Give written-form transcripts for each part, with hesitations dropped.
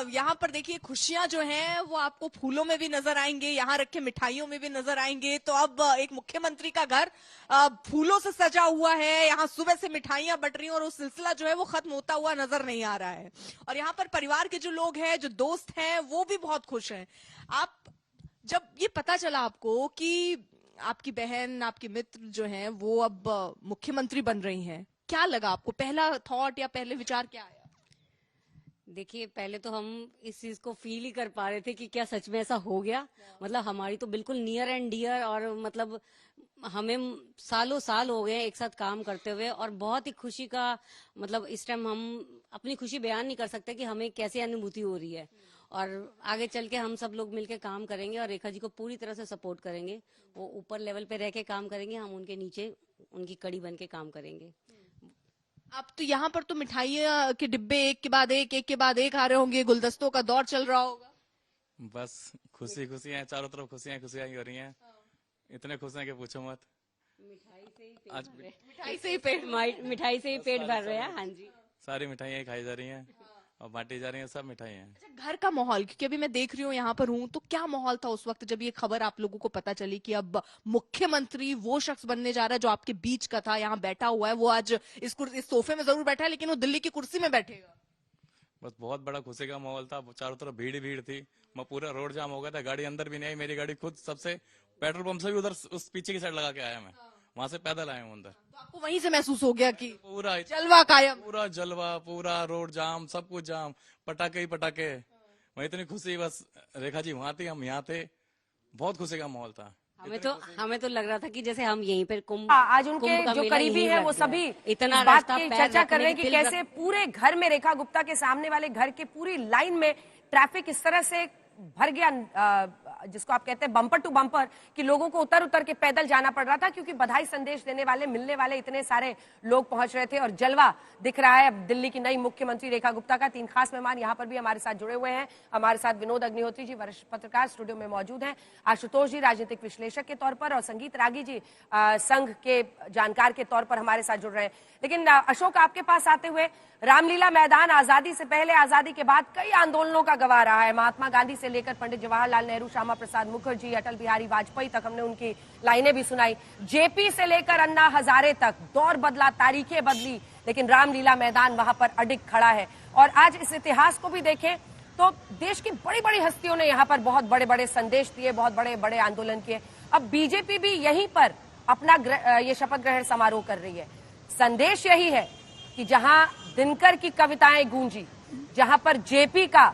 यहाँ पर देखिए खुशियां जो हैं वो आपको फूलों में भी नजर आएंगे, यहाँ रखे मिठाइयों में भी नजर आएंगे। तो अब एक मुख्यमंत्री का घर फूलों से सजा हुआ है, यहाँ सुबह से मिठाइयां बट रही हैं और वो सिलसिला जो है वो खत्म होता हुआ नजर नहीं आ रहा है। और यहाँ पर परिवार के जो लोग हैं, जो दोस्त हैं, वो भी बहुत खुश हैं। आप जब ये पता चला आपको कि आपकी बहन, आपके मित्र जो हैं वो अब मुख्यमंत्री बन रही हैं, क्या लगा आपको? पहला थॉट या पहले विचार क्या आया? देखिए, पहले तो हम इस चीज को फील ही कर पा रहे थे कि क्या सच में ऐसा हो गया। मतलब हमारी तो बिल्कुल नियर एंड डियर, और मतलब हमें सालों साल हो गए एक साथ काम करते हुए, और बहुत ही खुशी का मतलब इस टाइम हम अपनी खुशी बयान नहीं कर सकते कि हमें कैसी अनुभूति हो रही है। और आगे चल के हम सब लोग मिलकर काम करेंगे और रेखा जी को पूरी तरह से सपोर्ट करेंगे। वो ऊपर लेवल पे रह के काम करेंगे, हम उनके नीचे उनकी कड़ी बन के काम करेंगे। अब तो यहाँ पर तो मिठाइयाँ के डिब्बे एक के बाद एक आ रहे होंगे, गुलदस्तों का दौर चल रहा होगा। बस खुशियां हैं, चारों तरफ खुशियां ही हो रही हैं। इतने खुश हैं कि पूछो मत। मिठाई से ही पेट भर रहे हैं। हाँ जी, सारी मिठाइयाँ खाई जा रही हैं और बांटी जा रही हैं, सब मिठाई हैं। अच्छा, घर का माहौल, क्योंकि अभी मैं देख रही हूँ यहाँ पर हूँ, तो क्या माहौल था उस वक्त जब ये खबर आप लोगों को पता चली कि अब मुख्यमंत्री वो शख्स बनने जा रहा है जो आपके बीच का था, यहाँ बैठा हुआ है, वो आज इस सोफे में जरूर बैठा है लेकिन वो दिल्ली की कुर्सी में बैठेगा? बस बहुत बड़ा खुशी का माहौल था, चारों तरफ भीड़ ही भीड़ थी। मैं पूरा रोड जाम हो गया था, गाड़ी अंदर भी नहीं आई। मेरी गाड़ी खुद सबसे पेट्रोल पंप से भी उधर उस पीछे की साइड लगा के आया, मैं वहां से पैदल आया हूँ अंदर। तो आपको वहीं से महसूस हो गया कि पूरा जलवा कायम? पूरा जलवा, पूरा रोड जाम, सब कुछ जाम, पटाखे ही पटाखे। वही इतनी खुशी, बस रेखा जी वहां थी, हम यहाँ थे, बहुत खुशी का माहौल था। हमें तो लग रहा था कि जैसे हम यहीं पर कुंभ, आज उनके जो करीबी हैं वो सभी इतना इस बात की चर्चा कर रहे हैं कि कैसे पूरे घर में, रेखा गुप्ता के सामने वाले घर के पूरी लाइन में ट्रैफिक इस तरह से भर गया, जिसको आप कहते हैं बम्पर टू बम्पर, कि लोगों को उतर उतर के पैदल जाना पड़ रहा था, क्योंकि बधाई संदेश देने वाले, मिलने वाले इतने सारे लोग पहुंच रहे थे। और जलवा दिख रहा है अब दिल्ली की नई मुख्यमंत्री रेखा गुप्ता का। 3 खास मेहमान यहाँ पर भी हमारे साथ जुड़े हुए हैं। हमारे साथ विनोद अग्निहोत्री जी, वरिष्ठ पत्रकार, स्टूडियो में मौजूद हैं। आशुतोष जी, राजनीतिक विश्लेषक के तौर पर, और संगीत रागी जी, संघ के जानकार के तौर पर हमारे साथ जुड़ रहे हैं। लेकिन अशोक, आपके पास आते हुए, रामलीला मैदान आजादी से पहले, आजादी के बाद कई आंदोलनों का गवाह रहा है। महात्मा गांधी से लेकर पंडित जवाहरलाल नेहरू, श्यामा प्रसाद मुखर्जी, अटल बिहारी वाजपेयी तक हमने उनकी लाइनें भी सुनाई। जेपी से लेकर अन्ना हजारे तक दौर बदला, तारीखें बदली, लेकिन रामलीला मैदान वहां पर अडिग खड़ा है। और आज इस इतिहास को भी देखें तो देश की बड़ी बड़ी हस्तियों ने यहाँ पर बहुत बड़े बड़े संदेश दिए, बहुत बड़े बड़े आंदोलन किए। अब बीजेपी भी यहीं पर अपना ये शपथ ग्रहण समारोह कर रही है। संदेश यही है कि जहां दिनकर की कविताएं गूंजी, जहां पर जेपी का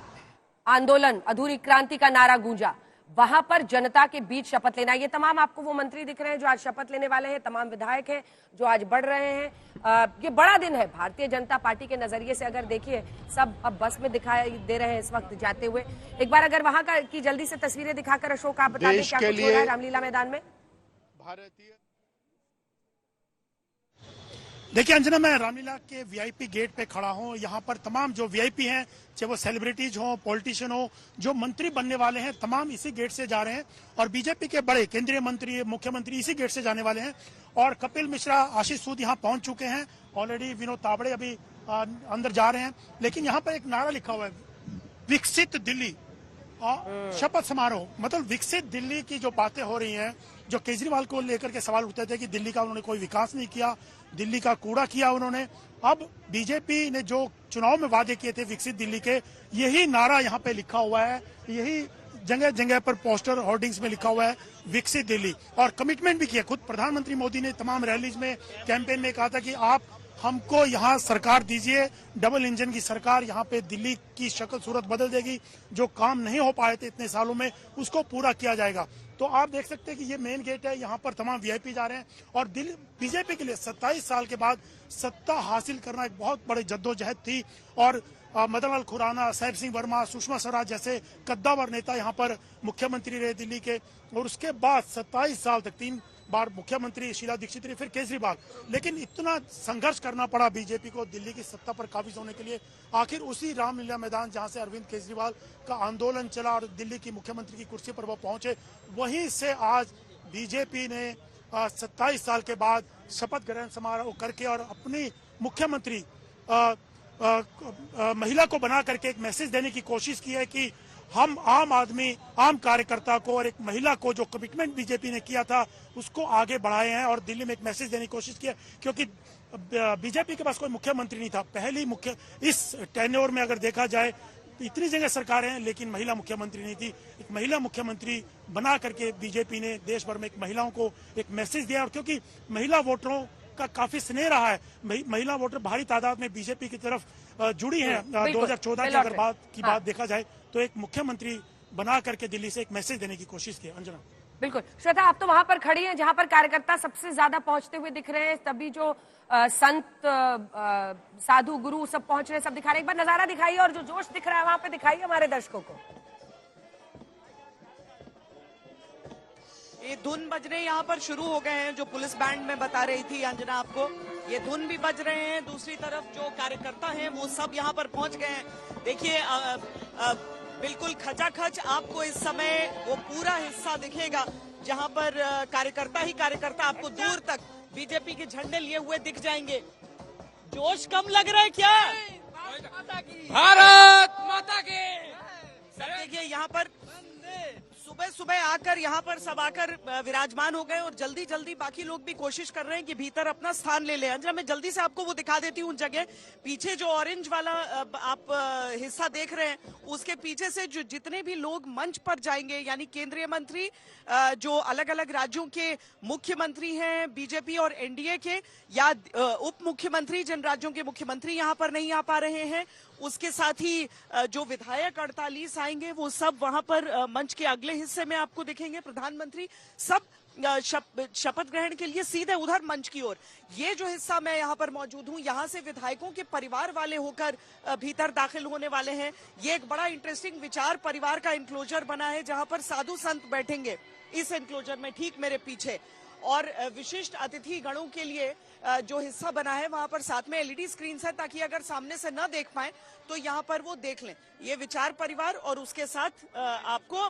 आंदोलन, अधूरी क्रांति का नारा गूंजा, वहां पर जनता के बीच शपथ लेना। ये तमाम आपको वो मंत्री दिख रहे हैं जो आज शपथ लेने वाले हैं, तमाम विधायक हैं जो आज बढ़ रहे हैं। ये बड़ा दिन है भारतीय जनता पार्टी के नजरिए से। अगर देखिए, सब अब बस में दिखाई दे रहे हैं इस वक्त जाते हुए। एक बार अगर वहां की जल्दी से तस्वीरें दिखाकर अशोक आप बता दें क्या कुछ हो रहा है रामलीला मैदान में। भारतीय देखिए अंजना, मैं रामलीला के वीआईपी गेट पे खड़ा हूँ। यहाँ पर तमाम जो वीआईपी हैं, चाहे वो सेलिब्रिटीज हो, पॉलिटिशियन हो, जो मंत्री बनने वाले हैं, तमाम इसी गेट से जा रहे हैं। और बीजेपी के बड़े केंद्रीय मंत्री, मुख्यमंत्री इसी गेट से जाने वाले हैं। और कपिल मिश्रा, आशीष सूद यहाँ पहुंच चुके हैं ऑलरेडी। विनोद तावड़े अभी अंदर जा रहे हैं। लेकिन यहाँ पर एक नारा लिखा हुआ है, विकसित दिल्ली शपथ समारोह। मतलब विकसित दिल्ली की जो बातें हो रही हैं, जो केजरीवाल को लेकर के सवाल उठते थे कि दिल्ली का उन्होंने कोई विकास नहीं किया, दिल्ली का कूड़ा किया उन्होंने। अब बीजेपी ने जो चुनाव में वादे किए थे विकसित दिल्ली के, यही नारा यहाँ पे लिखा हुआ है, यही जगह जगह पर पोस्टर होर्डिंग्स में लिखा हुआ है विकसित दिल्ली। और कमिटमेंट भी किया, खुद प्रधानमंत्री मोदी ने तमाम रैलीज में, कैंपेन में कहा था कि आप हमको यहाँ सरकार दीजिए, डबल इंजन की सरकार यहाँ पे दिल्ली की शक्ल सूरत बदल देगी। जो काम नहीं हो पाए थे इतने सालों में, उसको पूरा किया जाएगा। तो आप देख सकते हैं कि ये मेन गेट है, यहाँ पर तमाम वीआईपी जा रहे हैं। और बीजेपी के लिए 27 साल के बाद सत्ता हासिल करना एक बहुत बड़ी जद्दोजहद थी। और मदन लाल खुराना, साहिब सिंह वर्मा, सुषमा स्वराज जैसे कद्दावर नेता यहाँ पर मुख्यमंत्री रहे दिल्ली के। और उसके बाद 27 साल तक 3 बार मुख्यमंत्री, शीला दीक्षित रही, फिर केजरीवाल। लेकिन इतना संघर्ष करना पड़ा बीजेपी को दिल्ली की सत्ता पर काबिज होने के लिए। आखिर उसी रामलीला मैदान जहां से अरविंद केजरीवाल का आंदोलन चला और दिल्ली की मुख्यमंत्री की कुर्सी पर वो पहुंचे, वहीं से आज बीजेपी ने 27 साल के बाद शपथ ग्रहण समारोह करके और अपनी मुख्यमंत्री महिला को बना करके एक मैसेज देने की कोशिश की है कि हम आम आदमी, आम कार्यकर्ता को और एक महिला को जो कमिटमेंट बीजेपी ने किया था उसको आगे बढ़ाए हैं और दिल्ली में एक मैसेज देने की कोशिश की है, क्योंकि बीजेपी के पास कोई मुख्यमंत्री नहीं था। पहली मुख्य इस टेन्योर में अगर देखा जाए इतनी जगह सरकारें हैं लेकिन महिला मुख्यमंत्री नहीं थी। एक महिला मुख्यमंत्री बना करके बीजेपी ने देश भर में एक महिलाओं को एक मैसेज दिया, और क्योंकि महिला वोटरों का काफी स्नेह रहा है, महिला वोटर भारी तादाद में बीजेपी की तरफ जुड़ी हैं। 2014 की अगर बात देखा जाए तो एक मुख्यमंत्री बना करके दिल्ली से एक मैसेज देने की कोशिश की। अंजना, बिल्कुल श्वेता, आप तो वहां पर खड़ी हैं जहां पर कार्यकर्ता सबसे ज्यादा पहुंचते हुए दिख रहे हैं, तभी जो संत साधु गुरु सब पहुंच रहे हैं, सब दिखा रहे हैं। एक बार नजारा दिखाइए और जो जोश दिख रहा है वहां पे दिखाइए हमारे दर्शकों को। ये धुन बजने यहाँ पर शुरू हो गए हैं, जो पुलिस बैंड में बता रही थी अंजना आपको, ये धुन भी बज रहे हैं। दूसरी तरफ जो कार्यकर्ता हैं वो सब यहाँ पर पहुंच गए हैं। देखिए बिल्कुल खचाखच आपको इस समय वो पूरा हिस्सा दिखेगा जहाँ पर कार्यकर्ता ही कार्यकर्ता आपको दूर तक बीजेपी के झंडे लिए हुए दिख जाएंगे। जोश कम लग रहा है क्या? भारत माता की। देखिए यहाँ पर सुबह सुबह आकर यहाँ पर सब आकर विराजमान हो गए और जल्दी जल्दी बाकी लोग भी कोशिश कर रहे हैं कि भीतर अपना स्थान ले लें। अंजना, मैं जल्दी से आपको वो दिखा देती हूँ जगह। पीछे जो ऑरेंज वाला आप हिस्सा देख रहे हैं उसके पीछे से जो जितने भी लोग मंच पर जाएंगे, यानी केंद्रीय मंत्री, जो अलग अलग राज्यों के मुख्यमंत्री हैं बीजेपी और एनडीए के, या उप मुख्यमंत्री जिन राज्यों के मुख्यमंत्री यहाँ पर नहीं आ पा रहे हैं, उसके साथ ही जो विधायक 48 आएंगे वो सब वहां पर मंच के अगले हिस्से में आपको दिखेंगे। प्रधानमंत्री सब शपथ ग्रहण के लिए सीधे उधर मंच की ओर। ये जो हिस्सा मैं यहाँ पर मौजूद हूँ, यहाँ से विधायकों के परिवार वाले होकर भीतर दाखिल होने वाले हैं। ये एक बड़ा इंटरेस्टिंग विचार परिवार का इंक्लोजर बना है जहाँ पर साधु संत बैठेंगे इस इंक्लोजर में ठीक मेरे पीछे, और विशिष्ट अतिथि गणों के लिए जो हिस्सा बना है वहां पर साथ में एलईडी स्क्रीन है ताकि अगर सामने से न देख पाए तो यहाँ पर वो देख लें। ये विचार परिवार और उसके साथ आपको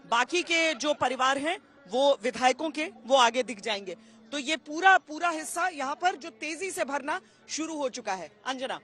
बाकी के जो परिवार हैं वो विधायकों के वो आगे दिख जाएंगे। तो ये पूरा हिस्सा यहाँ पर जो तेजी से भरना शुरू हो चुका है। अंजना।